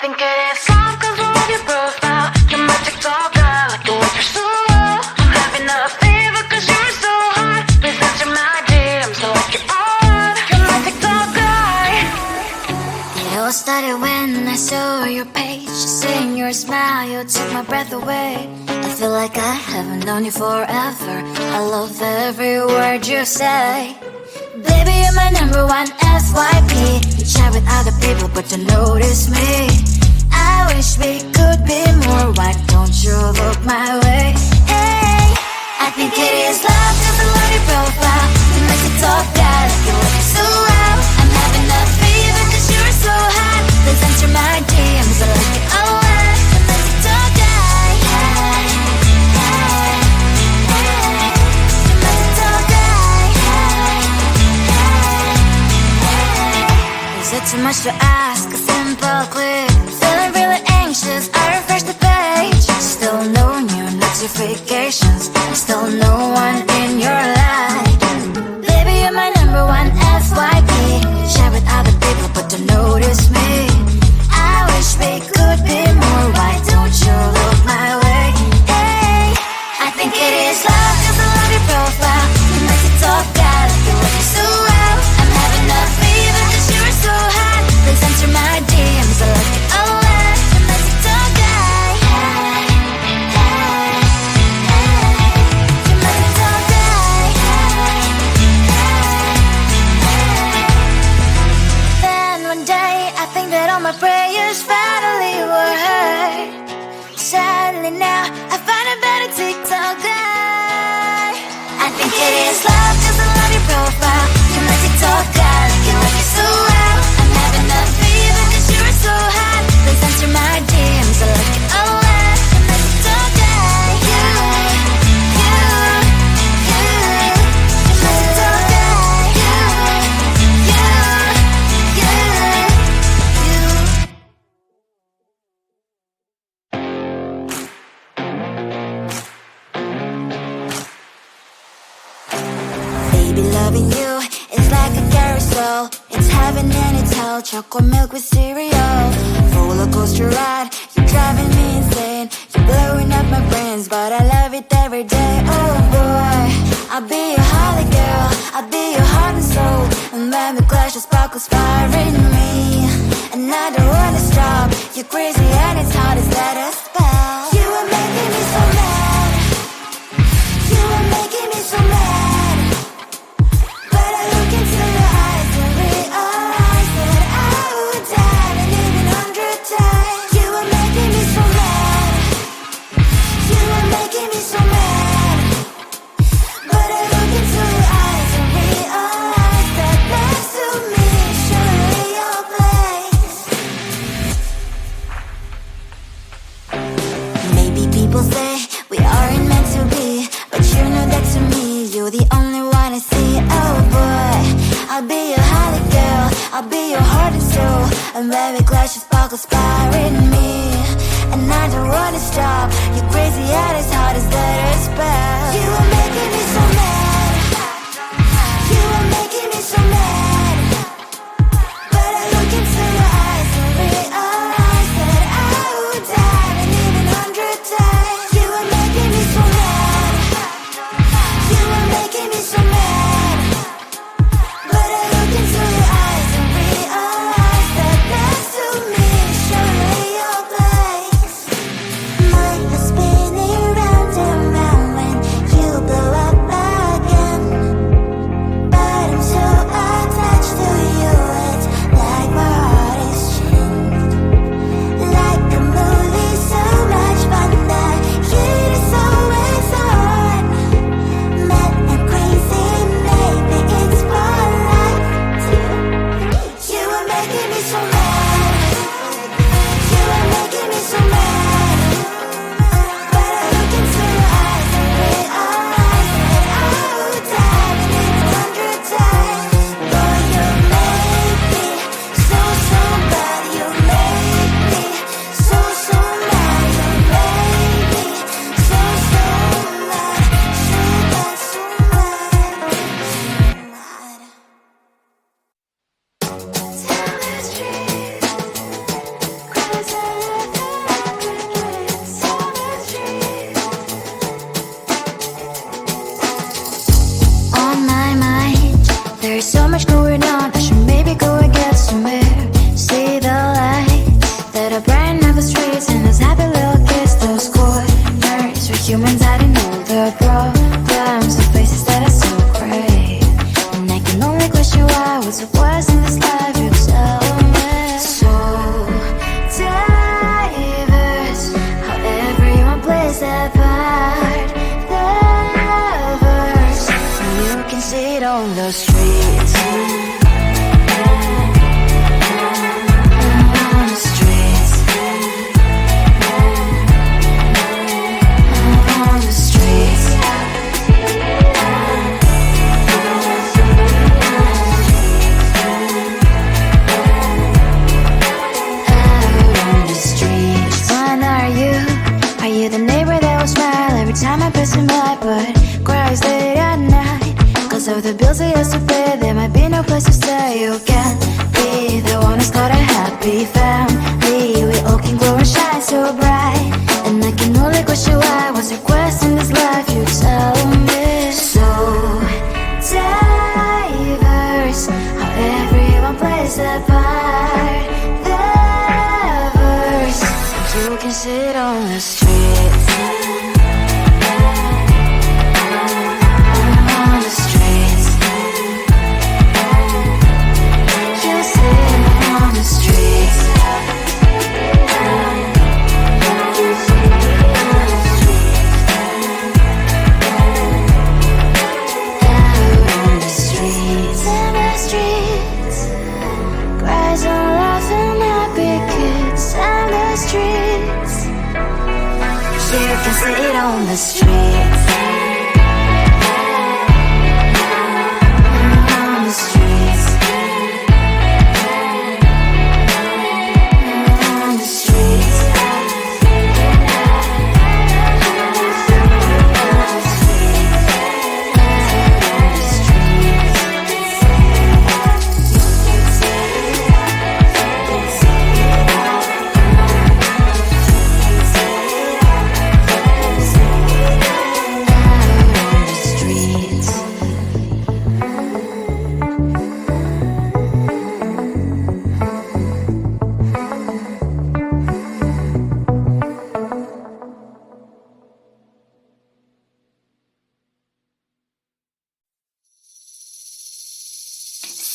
think it is love 'cause I love your profile. You're my TikTok guy, like the way you're so low. I'm having a fever 'cause you're so hot. Please answer my DMs, so like you're on. You're my TikTok guy. It all started when I saw your page. Seeing your smile, you took my breath away. I feel like I haven't known you forever. I love every word you say. Baby, you're my number one FYP. You chat with other people, but you notice me. I wish we could be more. Why don't you look my way? Hey, I think it is love 'cause I love your profile. You make it talk guy, like you look so well. I'm having a fever 'cause you're so hot. Please answer my DMs, I like it a lot. You make it talk guy. Hey, hey, hey. You make it talk guy. Hey, hey, hey. Is it too much to ask? A simple click. Feeling really anxious, I refresh the page. Still no new notifications. Still no one in your life. Baby, you're my number one FYP. Share with other people, but don't notice me. I wish we could be more. Why don't you look my way? Hey, I think it is love 'cause I love your profile. You make it talk guy, like you look so well. I'm having a fever 'cause you're so hot. Please answer my DMs, I like it a lot. You make it talk guy. Hey, hey, hey. You make it talk guy. Hey, hey, hey. Then one day I think that all my prayers finally were heard. Sadly now I find a better TikTok guy. I think it is love 'cause I love your profile. You're my TikTok guy, like you look so well. I'm having a fever 'cause you're so hot. Please answer my DMs, I like it a lot. You're my TikTok guy. You, you, you. You're my TikTok guy. You, you, you, you. Baby, loving you is like a carousel. It's heaven and it's hell. Chocolate milk with cereal. Roller coaster ride, you're driving me insane. You're blowing up my brains, but I love it every day. Oh boy, I'll be your holly girl. I'll be your heart and soul. And when we clash, the sparkles fire in me. And I don't wanna stop. You're crazy and it's hard as that a spell. You are making me so mad. You are making me so mad. But I look into your eyes and realize that I would die and even 100 times. You are making me so mad. You are making me so mad. But I look into your eyes and realize that next to me is surely your place. Maybe people say we aren't meant to be, but you know that to me you're the only one I see. Oh boy, I'll be your holly girl. I'll be your heart and soul. And when we clash, the sparkles fire in me. And I don't wanna stop. You're crazy and as hard as that a spell. You are making me so mad. You are making me so mad. But I look into your eyes and realize that I would die and even 100 times. You are making me so mad. You are making me so mad. But I look into your eyes and realize that next to me is surely your place. My heart's spinning round and round when you blow There's so much going on, I should maybe go and get somewhere. See the lights that are brighten up the streets, and those happy little kids, those corners where humans hiding all their problems, the faces that are so great. And I can only question why, what's the worst in this life, you tell me. So diverse, how everyone plays their part. The verse, you can see it on the streets. On the streets. On the streets. On the streets. When are you the neighbor that will smile every time I pass him by, but cries late at night? Cause of the bills he has to pay, there might be no place to stay. You can be the one who's got a happy family. We all can glow and shine so bright. And I can only question why, what's your quest in this life, you tell me. So diverse, how everyone plays their part. The verse, you can sit on the streets. On the streets. You sit on the streets. On the streets. In the streets. Cries and laughing happy kids. On the streets. You can sit on the streets. On the streets. On the streets.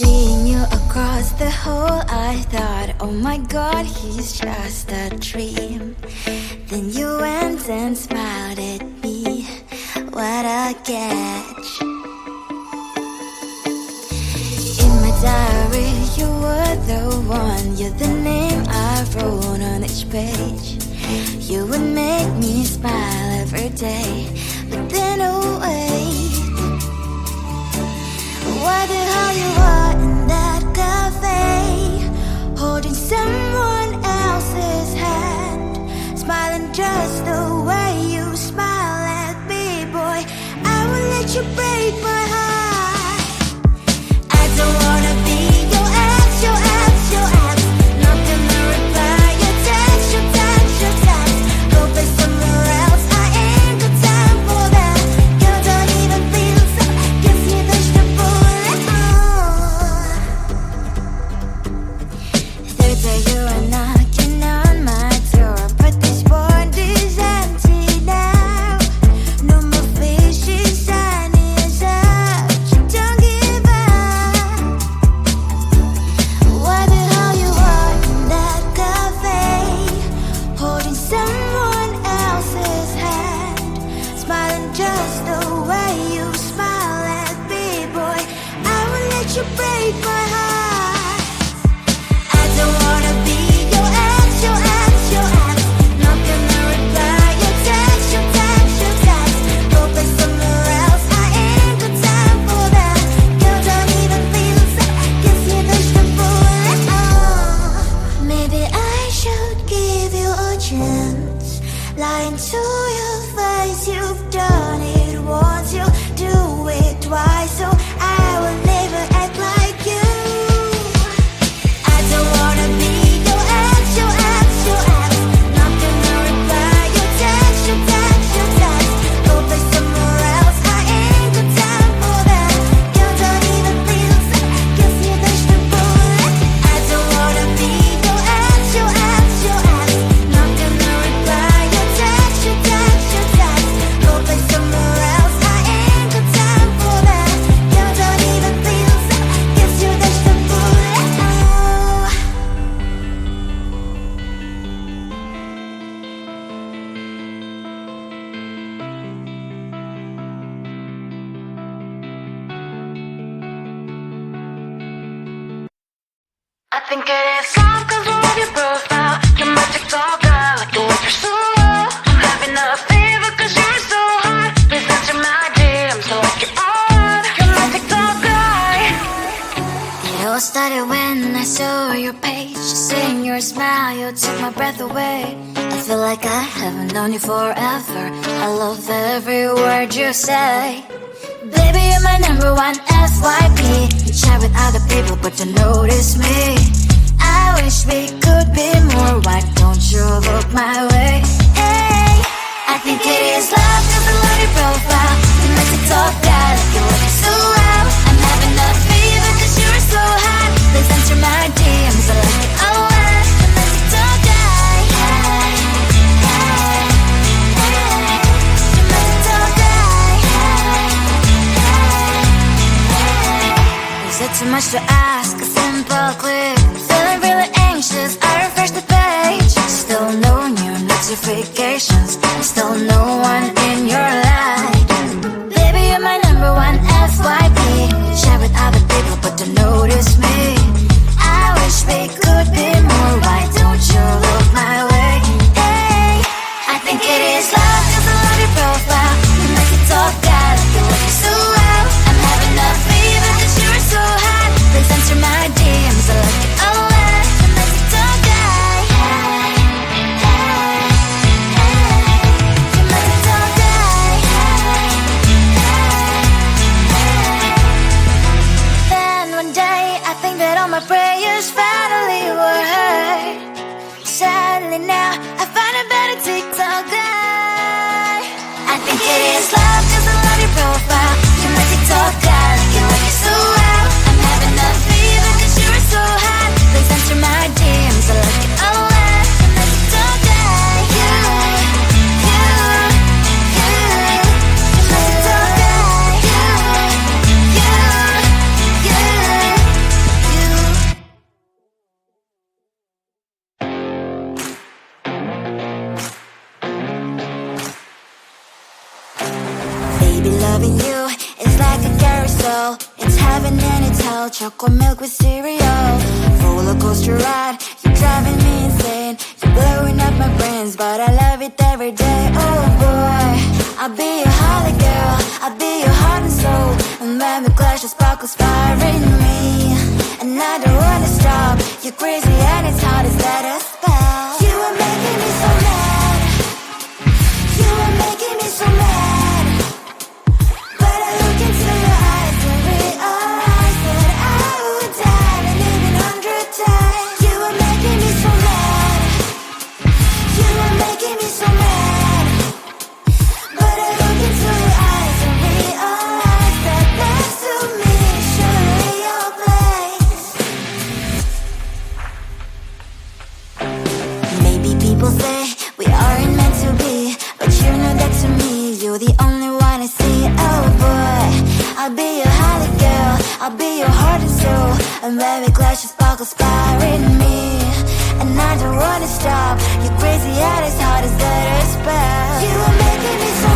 Seeing you across the hall, I thought, oh my god, he's just a dream. Then you went and smiled at me, what a catch. In my diary, you were the one, you're the name I wrote on each page. You would make me smile every day, but then oh wait, why the hell you are in that cafe, holding someone else's hand, smiling just the way you smile at me, boy, I will let you break my heart. I don't wanna be your ex, your ex, your ex, not gonna reply your text, your text, your text, go play somewhere else, I ain't got time for that, you don't even feel so, guess you touched the bullet. Third day you are knocking on my door, but this board is empty now. No more fishes, sun is up, you don't give up. Why the hell you are in that cafe, holding someone else's hand, smiling just the way you smile at me, boy, I will let you break my heart. I don't wanna be your ex, your ex, your ex, not gonna reply your text, your text, your text, go play somewhere else, I ain't got time for that, you don't even feel so, guess you touched the bullet. Maybe I should give you a chance, lying to your face, you've done it once, you do it twice, so I will never act like you. think it is love cause I love your profile. Your magic's all good, like the way you're so low. I'm having a fever cause you're so hot. Please answer my DMs, so like you're on. Your magic's all good. It all started when I saw your page. Seeing your smile, you took my breath away. I feel like I haven't known you forever. I love every word you say. Baby, you're my number one FYP. You chat with other people, but you notice me. I wish we could be more. Why don't you look my way? Hey, I think it is love cause I love your profile. You make it talk bad, like you look so well. I'm having a fever cause you're so hot. Please answer my DMs, I like it a lot. You make it talk bad. Hey, hey, hey. You make it talk bad. Is it too much to ask? A simple click. Feeling really anxious, I refresh the page. Still no new notifications. Still no one in your life. Baby, you're my number one FYP. Share with other people, but don't notice me. I wish we could be more. Why don't you look my way? Hey, I think it is love cause I love your profile. You make it talk bad, like you look so well. I'm having a fever cause you're so hot. Please answer my DMs, I like it a lot. You make it talk bad. Hey, hey, hey. You make it talk bad. Hey, hey, hey. Then one day I think that all my prayers finally were heard. Sadly now I find a better TikTok guy. I think it is love cause I love your profile. You make it talk bad, like you look so well. I'm having a fever cause you're so hot. Please answer my DMs, I like it a lot. You make it talk bad. You make it talk bad. Baby, loving you is like a carousel. It's heaven and it's hell. Chocolate milk with cereal. Roller coaster ride. You're driving me insane. You're blowing up my brains, but I love it every day. Oh boy, I'll be your holly girl. I'll be your heart and soul. And when the clash, the sparkles fire in me. And I don't wanna stop. You're crazy and it's hard as that a spell. You are making me so mad. You are making me so mad. But I look into your eyes and realize that I would die and even 100 times. You are making me so mad. You are making me so mad. But I look into your eyes and realize that next to me is surely your place. Maybe people say we aren't meant to be, but you know that to me you're the only one I see. Oh boy, I'll be your holly girl. I'll be your heart and soul. And when we clash, the sparkles fire in me. And I don't wanna stop. You're crazy and as hard as that a spell. You are making me so